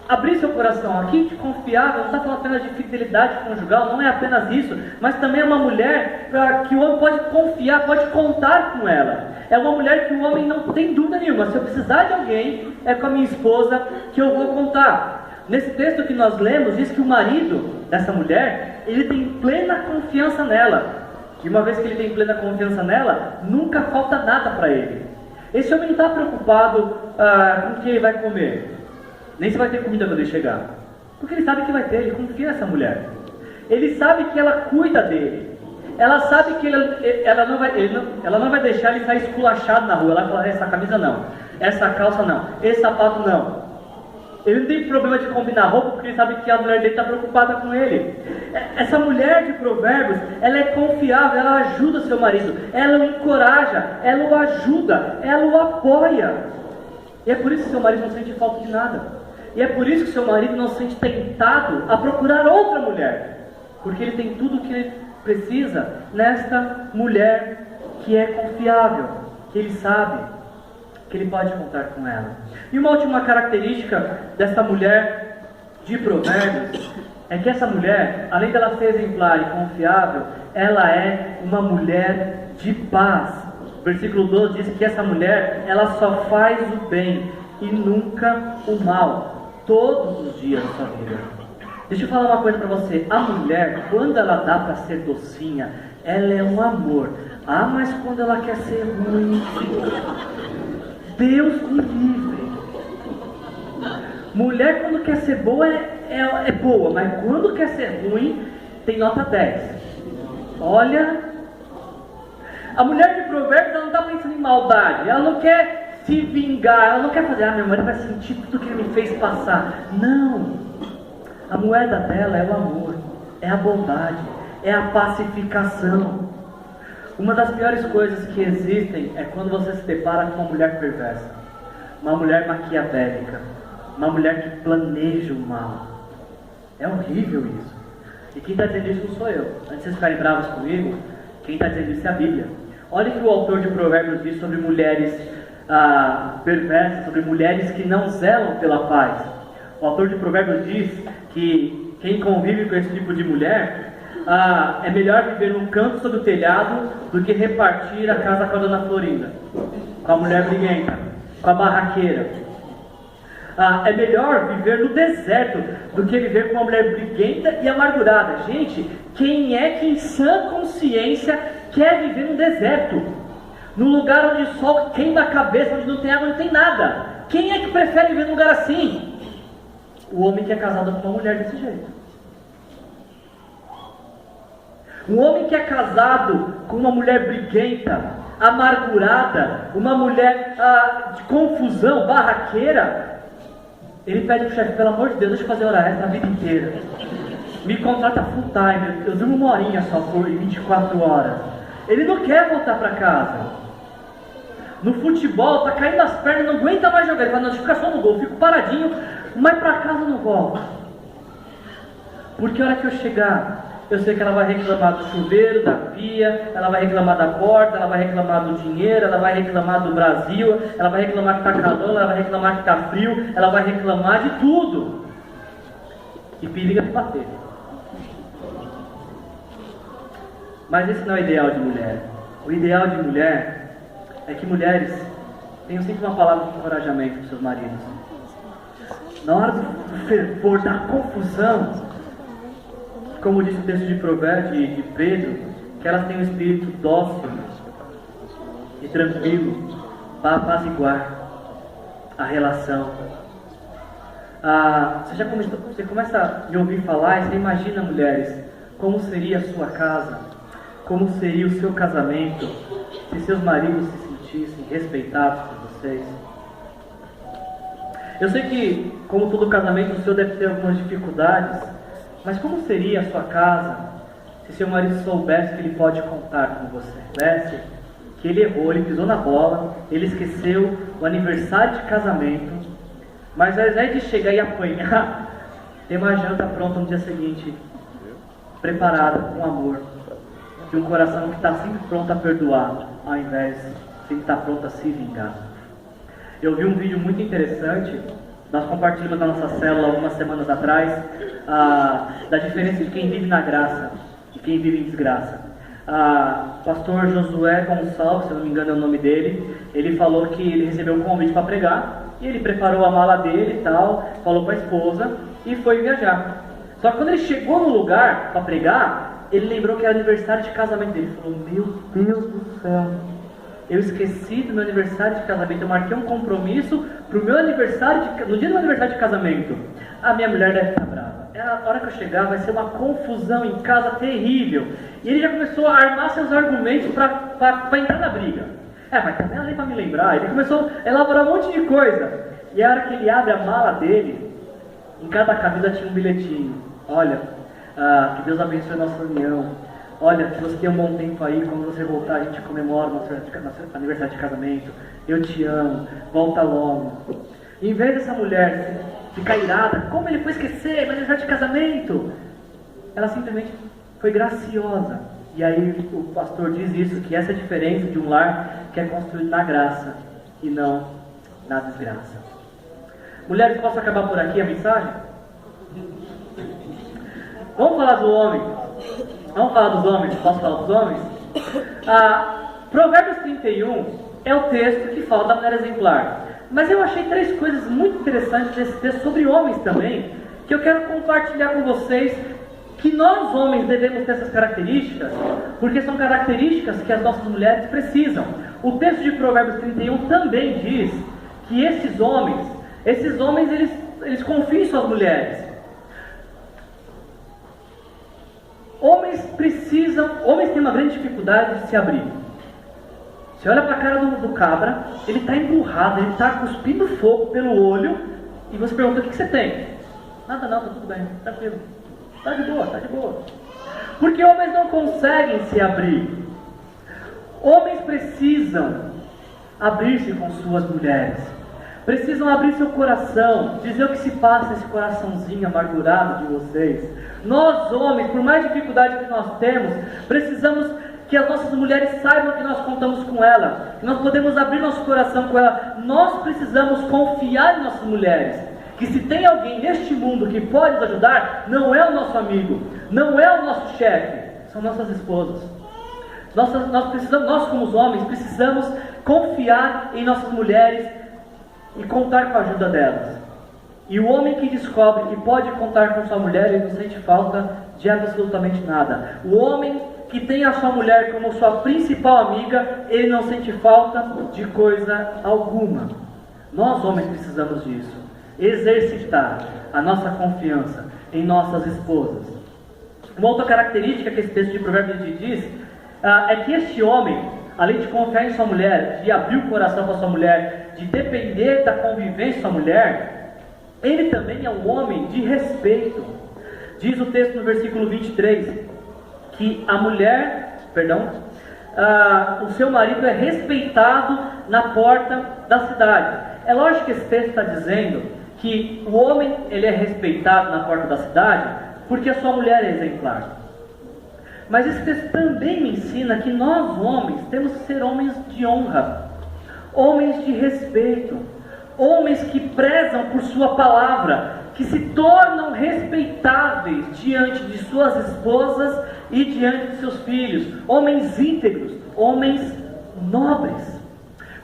abrir seu coração. Aqui de confiável não está falando apenas de fidelidade conjugal, não é apenas isso, mas também é uma mulher para que o homem pode confiar, pode contar com ela. É uma mulher que o homem não tem dúvida nenhuma. Se eu precisar de alguém, é com a minha esposa que eu vou contar. Nesse texto que nós lemos, diz que o marido dessa mulher, ele tem plena confiança nela. E uma vez que ele tem plena confiança nela, nunca falta nada para ele. Esse homem não está preocupado com o que ele vai comer, nem se vai ter comida quando ele chegar, porque ele sabe que vai ter, ele confia nessa mulher. Ele sabe que ela cuida dele. Ela sabe que ela não vai deixar ele sair esculachado na rua. Ela vai falar, essa camisa não, essa calça não, esse sapato não. Ele não tem problema de combinar roupa, porque ele sabe que a mulher dele está preocupada com ele. Essa mulher de Provérbios, ela é confiável, ela ajuda seu marido, ela o encoraja, ela o ajuda, ela o apoia. E é por isso que seu marido não sente falta de nada. E é por isso que seu marido não se sente tentado a procurar outra mulher, porque ele tem tudo o que ele precisa nesta mulher que é confiável, que ele sabe que ele pode contar com ela. E uma última característica dessa mulher de Provérbios é que essa mulher, além dela ser exemplar e confiável, ela é uma mulher de paz. O versículo 12 diz que essa mulher, ela só faz o bem e nunca o mal, todos os dias da sua vida. Deixa eu falar uma coisa para você. A mulher, quando ela dá para ser docinha, ela é um amor. Mas quando ela quer ser ruim, Deus me livre. Mulher, quando quer ser boa, é boa, mas quando quer ser ruim, tem nota 10. Olha, a mulher de Provérbios, ela não está pensando em maldade, ela não quer se vingar, ela não quer fazer, minha mulher vai sentir tudo que ele me fez passar. Não, a moeda dela é o amor, é a bondade, é a pacificação. Uma das piores coisas que existem é quando você se depara com uma mulher perversa, uma mulher maquiavélica, uma mulher que planeja o mal. É horrível isso. E quem está dizendo isso não sou eu. Antes de vocês ficarem bravos comigo, quem está dizendo isso é a Bíblia. Olha o que o autor de Provérbios diz sobre mulheres perversas, sobre mulheres que não zelam pela paz. O autor de Provérbios diz que quem convive com esse tipo de mulher é melhor viver num canto sob o telhado do que repartir a casa com a dona Florinda, com a mulher briguenta, com a barraqueira. É melhor viver no deserto do que viver com uma mulher briguenta e amargurada. Gente, quem é que em sã consciência quer viver no deserto? Num lugar onde o sol queima a cabeça, onde não tem água, não tem nada. Quem é que prefere viver num lugar assim? O homem que é casado com uma mulher desse jeito. Um homem que é casado com uma mulher briguenta, amargurada, uma mulher de confusão, barraqueira, ele pede pro chefe, pelo amor de Deus, deixa eu fazer hora extra a vida inteira. Me contrata full time, eu durmo uma horinha só por 24 horas. Ele não quer voltar para casa. No futebol, tá caindo as pernas, não aguenta mais jogar. Ele fala, não, deixa eu ficar só no gol, fico paradinho, mas para casa não volto. Porque a hora que eu chegar, eu sei que ela vai reclamar do chuveiro, da pia, ela vai reclamar da porta, ela vai reclamar do dinheiro, ela vai reclamar do Brasil, ela vai reclamar que está calor, ela vai reclamar que está frio, ela vai reclamar de tudo. E periga de bater. Mas esse não é o ideal de mulher. O ideal de mulher é que mulheres tenham sempre uma palavra de encorajamento para os seus maridos. Na hora do fervor, da confusão, como diz o texto de Provérbios de Pedro, que elas têm um espírito dócil e tranquilo para apaziguar a relação. Você começa a me ouvir falar e você imagina, mulheres, como seria a sua casa, como seria o seu casamento, se seus maridos se sentissem respeitados por vocês. Eu sei que, como todo casamento, o seu deve ter algumas dificuldades, mas como seria a sua casa se seu marido soubesse que ele pode contar com você? Soubesse que ele errou, ele pisou na bola, ele esqueceu o aniversário de casamento, mas ao invés de chegar e apanhar, tem uma janta pronta no dia seguinte, preparada com amor, de um coração que está sempre pronto a perdoar, ao invés de estar pronto a se vingar. Eu vi um vídeo muito interessante, nós compartilhamos na nossa célula algumas semanas atrás, da diferença de quem vive na graça e quem vive em desgraça. Pastor Josué Gonçalves, se eu não me engano é o nome dele, ele falou que ele recebeu um convite para pregar, e ele preparou a mala dele e tal, falou para a esposa e foi viajar. Só que quando ele chegou no lugar para pregar, ele lembrou que era aniversário de casamento dele. Ele falou: meu Deus do céu, eu esqueci do meu aniversário de casamento, eu marquei um compromisso pro meu aniversário, no dia do meu aniversário de casamento. A minha mulher deve estar brava. A hora que eu chegar vai ser uma confusão em casa terrível. E ele já começou a armar seus argumentos para entrar na briga. Mas também ela nem para me lembrar. Ele começou a elaborar um monte de coisa. E a hora que ele abre a mala dele, em cada camisa tinha um bilhetinho. Olha, que Deus abençoe a nossa união. Olha, que você tenha um bom tempo aí, quando você voltar a gente comemora o nosso aniversário de casamento. Eu te amo, volta logo. E em vez dessa mulher ficar irada, como ele foi esquecer meu aniversário de casamento? Ela simplesmente foi graciosa. E aí o pastor diz isso, que essa é a diferença de um lar que é construído na graça e não na desgraça. Mulheres, posso acabar por aqui a mensagem? Vamos falar do homem. Vamos falar dos homens? Posso falar dos homens? Provérbios 31 é o texto que fala da mulher exemplar. Mas eu achei 3 coisas muito interessantes desse texto sobre homens também, que eu quero compartilhar com vocês, que nós homens devemos ter essas características, porque são características que as nossas mulheres precisam. O texto de Provérbios 31 também diz que esses homens eles confiam em suas mulheres. Homens têm uma grande dificuldade de se abrir. Você olha para a cara do cabra, ele está emburrado, ele está cuspindo fogo pelo olho, e você pergunta: o que você tem? Nada não, está tudo bem, tranquilo. Está de boa. Porque homens não conseguem se abrir. Homens precisam abrir-se com suas mulheres. Precisam abrir seu coração, dizer o que se passa nesse coraçãozinho amargurado de vocês. Nós homens, por mais dificuldade que nós temos, precisamos que as nossas mulheres saibam que nós contamos com ela, que nós podemos abrir nosso coração com ela. Nós precisamos confiar em nossas mulheres, que se tem alguém neste mundo que pode nos ajudar, não é o nosso amigo, não é o nosso chefe, são nossas esposas. Nós como os homens, precisamos confiar em nossas mulheres e contar com a ajuda delas. E o homem que descobre que pode contar com sua mulher, ele não sente falta de absolutamente nada. O homem que tem a sua mulher como sua principal amiga, ele não sente falta de coisa alguma. Nós homens precisamos disso. Exercitar a nossa confiança em nossas esposas. Uma outra característica que esse texto de Provérbios diz é que este homem, além de confiar em sua mulher, de abrir o coração para sua mulher, de depender da convivência com sua mulher, ele também é um homem de respeito. Diz o texto no versículo 23 que o seu marido é respeitado na porta da cidade. É lógico que esse texto está dizendo que o homem ele é respeitado na porta da cidade porque a sua mulher é exemplar. Mas esse texto também me ensina que nós homens temos que ser homens de honra, homens de respeito, homens que prezam por sua palavra, que se tornam respeitáveis diante de suas esposas e diante de seus filhos, homens íntegros, homens nobres.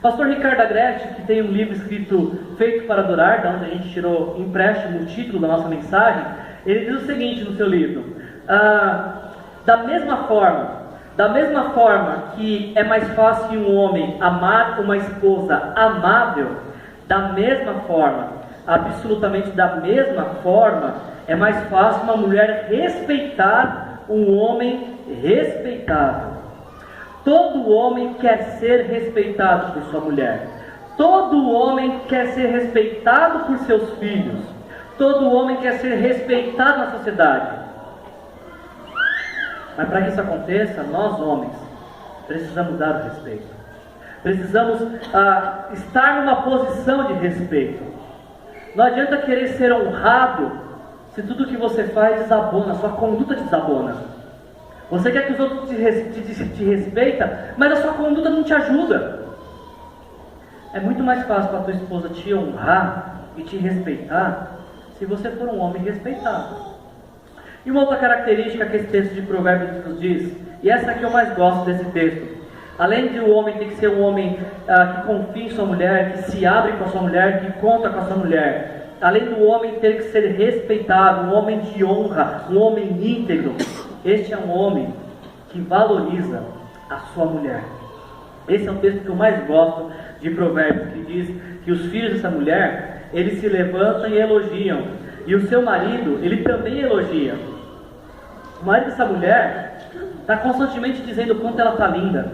Pastor Ricardo Agreste, que tem um livro escrito Feito para Adorar, da onde a gente tirou empréstimo o título da nossa mensagem, ele diz o seguinte no seu livro: da mesma forma que é mais fácil um homem amar uma esposa amável, da mesma forma absolutamente da mesma forma, é mais fácil uma mulher respeitar um homem respeitável. Todo homem quer ser respeitado por sua mulher. Todo homem quer ser respeitado por seus filhos. Todo homem quer ser respeitado na sociedade. Mas para que isso aconteça, nós homens precisamos dar o respeito. Precisamos estar numa posição de respeito. Não adianta querer ser honrado se tudo que você faz desabona, sua conduta desabona. Você quer que os outros te respeitem, mas a sua conduta não te ajuda. É muito mais fácil para a tua esposa te honrar e te respeitar se você for um homem respeitado. E uma outra característica que esse texto de Provérbios nos diz, e essa que eu mais gosto desse texto, além de o homem ter que ser um homem que confia em sua mulher, que se abre com a sua mulher, que conta com a sua mulher, além do homem ter que ser respeitado, um homem de honra, um homem íntegro, este é um homem que valoriza a sua mulher. Esse é o texto que eu mais gosto de Provérbios, que diz que os filhos dessa mulher, eles se levantam e elogiam, e o seu marido, ele também elogia. O marido dessa mulher está constantemente dizendo o quanto ela está linda,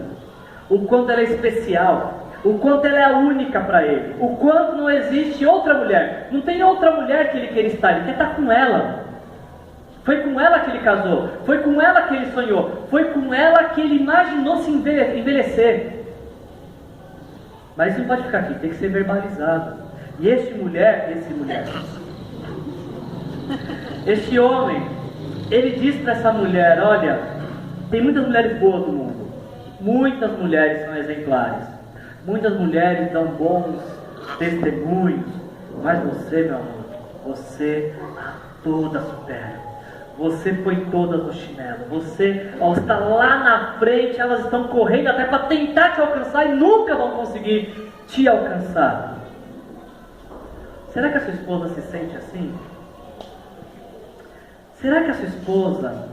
o quanto ela é especial, o quanto ela é a única para ele, o quanto não existe outra mulher, não tem outra mulher que ele queira estar, ele quer estar com ela. Foi com ela que ele casou, foi com ela que ele sonhou, foi com ela que ele imaginou se envelhecer. Mas isso não pode ficar aqui, tem que ser verbalizado. E este homem, ele diz para essa mulher: olha, tem muitas mulheres boas no mundo, muitas mulheres são exemplares, muitas mulheres dão bons testemunhos, mas você, meu amor, você a toda supera. Você põe todas no chinelo. Você está lá na frente, elas estão correndo até para tentar te alcançar e nunca vão conseguir te alcançar. Será que a sua esposa se sente assim? Será que a sua esposa,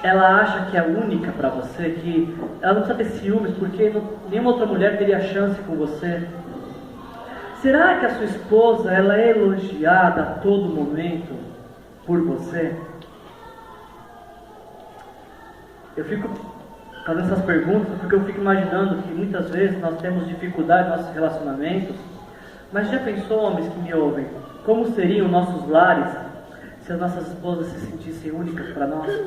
ela acha que é única para você, que ela não precisa ter ciúmes porque nenhuma outra mulher teria chance com você? Será que a sua esposa, ela é elogiada a todo momento por você? Eu fico fazendo essas perguntas porque eu fico imaginando que muitas vezes nós temos dificuldade nos nossos relacionamentos. Mas já pensou, homens que me ouvem, como seriam nossos lares se as nossas esposas se sentissem únicas para nós?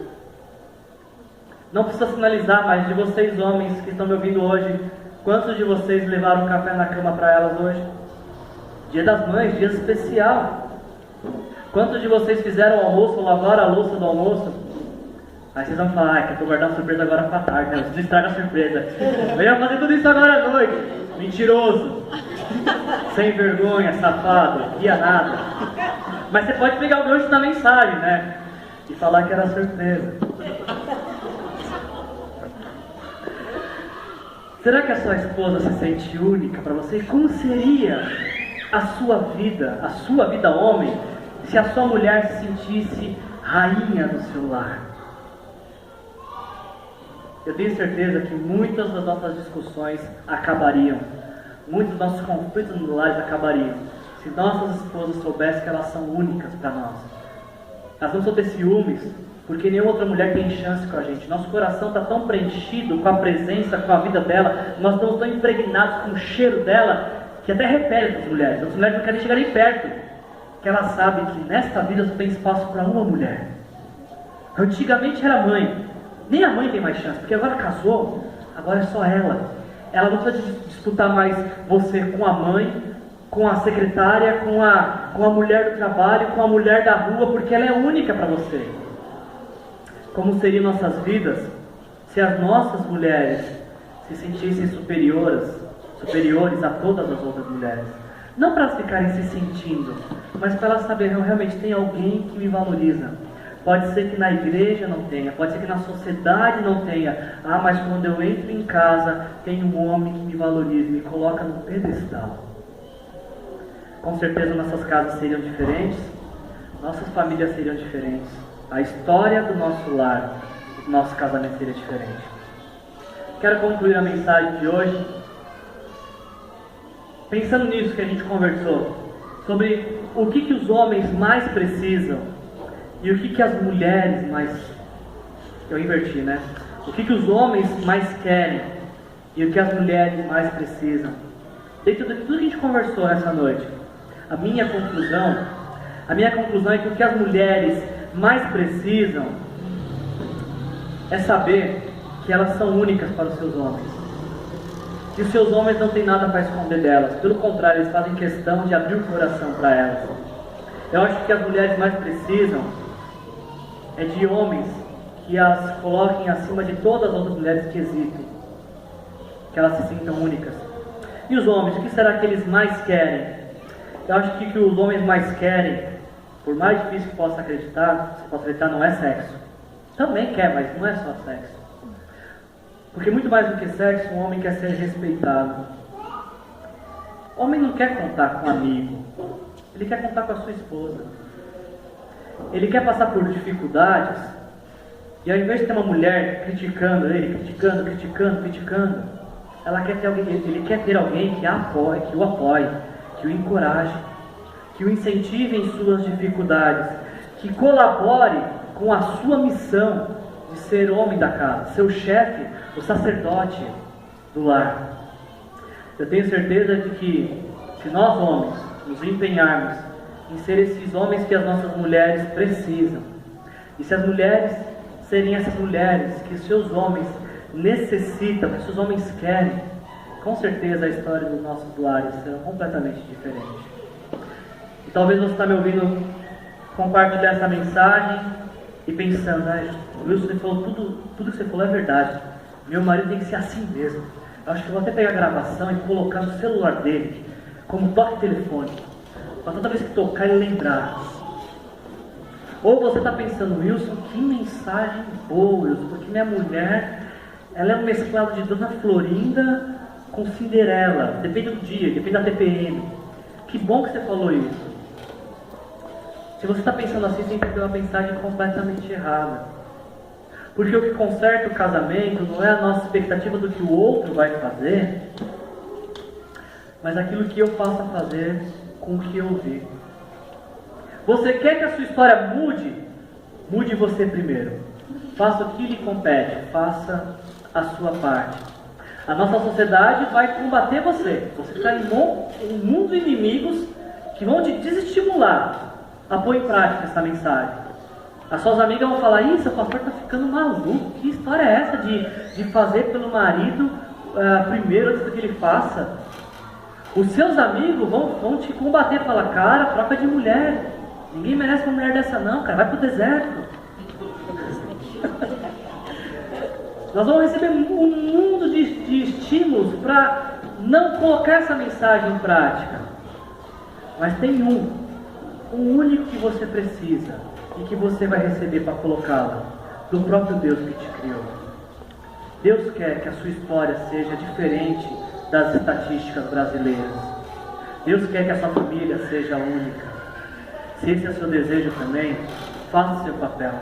Não precisa sinalizar, mas de vocês homens que estão me ouvindo hoje, quantos de vocês levaram café na cama para elas hoje? Dia das Mães, dia especial. Quantos de vocês fizeram o almoço ou lavaram a louça do almoço? Aí vocês vão falar, que eu estou guardando surpresa agora para tarde, né? Vocês não estragam a surpresa. Eu ia fazer tudo isso agora à noite. Mentiroso. Sem vergonha, safado, ia nada. Mas você pode pegar o gancho da mensagem, né? E falar que era surpresa. Será que a sua esposa se sente única para você? Como seria a sua vida homem, se a sua mulher se sentisse rainha do seu lar? Eu tenho certeza que muitas das nossas discussões acabariam, muitos dos nossos conflitos no lar acabariam, se nossas esposas soubessem que elas são únicas para nós. Elas não vão ter ciúmes, porque nenhuma outra mulher tem chance com a gente. Nosso coração está tão preenchido com a presença, com a vida dela, nós estamos tão impregnados com o cheiro dela, que até repele as mulheres. As mulheres não querem chegar nem perto, porque elas sabem que nesta vida só tem espaço para uma mulher. Antigamente era a mãe. Nem a mãe tem mais chance, porque agora casou, agora é só ela. Ela não precisa disputar mais você com a mãe, com a secretária, com a mulher do trabalho, com a mulher da rua, porque ela é única para você. Como seriam nossas vidas se as nossas mulheres se sentissem superiores a todas as outras mulheres? Não para elas ficarem se sentindo, mas para elas saberem, realmente tem alguém que me valoriza. Pode ser que na igreja não tenha, pode ser que na sociedade não tenha. Ah, mas quando eu entro em casa, tem um homem que me valoriza, me coloca no pedestal. Com certeza nossas casas seriam diferentes, nossas famílias seriam diferentes, a história do nosso lar, do nosso casamento seria diferente. Quero concluir a mensagem de hoje pensando nisso que a gente conversou. sobre o que os homens mais precisam e o que as mulheres mais... Eu inverti, né? O que os homens mais querem e o que as mulheres mais precisam. Dentro de tudo que a gente conversou nessa noite, a minha conclusão é que o que as mulheres mais precisam é saber que elas são únicas para os seus homens. Que os seus homens não têm nada para esconder delas. Pelo contrário, eles fazem questão de abrir o coração para elas. Eu acho que o que as mulheres mais precisam é de homens que as coloquem acima de todas as outras mulheres que existem. Que elas se sintam únicas. E os homens, o que será que eles mais querem? Eu acho que o que os homens mais querem, por mais difícil que possa acreditar, não é sexo. Também quer, mas não é só sexo. Porque muito mais do que sexo, um homem quer ser respeitado. O homem não quer contar com um amigo. Ele quer contar com a sua esposa. Ele quer passar por dificuldades. E ao invés de ter uma mulher criticando ele, criticando, ele quer ter alguém que o apoie, que o encoraje, que o incentive em suas dificuldades, que colabore com a sua missão de ser homem da casa, seu chefe, o sacerdote do lar. Eu tenho certeza de que se nós homens nos empenharmos em ser esses homens que as nossas mulheres precisam, e se as mulheres serem essas mulheres que seus homens necessitam, que seus homens querem, com certeza a história dos nossos lares será completamente diferente. E talvez você está me ouvindo compartilhar essa mensagem e pensando, Wilson, você falou tudo que você falou é verdade. Meu marido tem que ser assim mesmo. Eu acho que eu vou até pegar a gravação e colocar no celular dele como toque telefônico, para toda vez que tocar ele lembrar. Ou você está pensando, Wilson, que mensagem boa, Wilson, porque minha mulher, ela é um mesclado de Dona Florinda com Cinderela, depende do dia, depende da TPM. Que bom que você falou isso. Se você está pensando assim, você entendeu uma mensagem completamente errada. Porque o que conserta o casamento não é a nossa expectativa do que o outro vai fazer, mas aquilo que eu faço a fazer com o que eu vi. Você quer que a sua história mude? Mude você primeiro. Faça o que lhe compete, faça a sua parte. A nossa sociedade vai combater você. Você está em um mundo de inimigos que vão te desestimular a pôr em prática essa mensagem. As suas amigas vão falar, seu pastor está ficando maluco. Que história é essa de fazer pelo marido primeiro antes do que ele faça? Os seus amigos vão te combater, falar, cara, troca de mulher. Ninguém merece uma mulher dessa não, cara, vai pro deserto. Nós vamos receber um mundo de estímulos para não colocar essa mensagem em prática. Mas tem um único que você precisa e que você vai receber para colocá-la, do próprio Deus que te criou. Deus quer que a sua história seja diferente das estatísticas brasileiras. Deus quer que a sua família seja única. Se esse é o seu desejo também, faça o seu papel.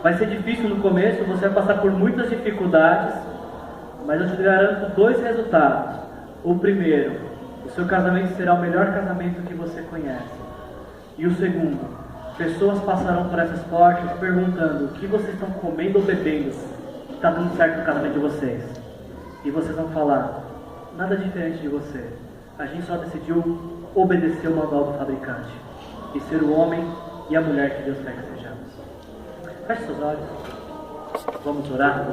Vai ser difícil no começo, você vai passar por muitas dificuldades, mas eu te garanto 2 resultados. O primeiro, o seu casamento será o melhor casamento que você conhece. E o segundo, pessoas passarão por essas portas perguntando o que vocês estão comendo ou bebendo que está dando certo no casamento de vocês. E vocês vão falar, nada diferente de você. A gente só decidiu obedecer o manual do fabricante e ser o homem e a mulher que Deus quer que sejamos. Feche seus olhos. Vamos orar.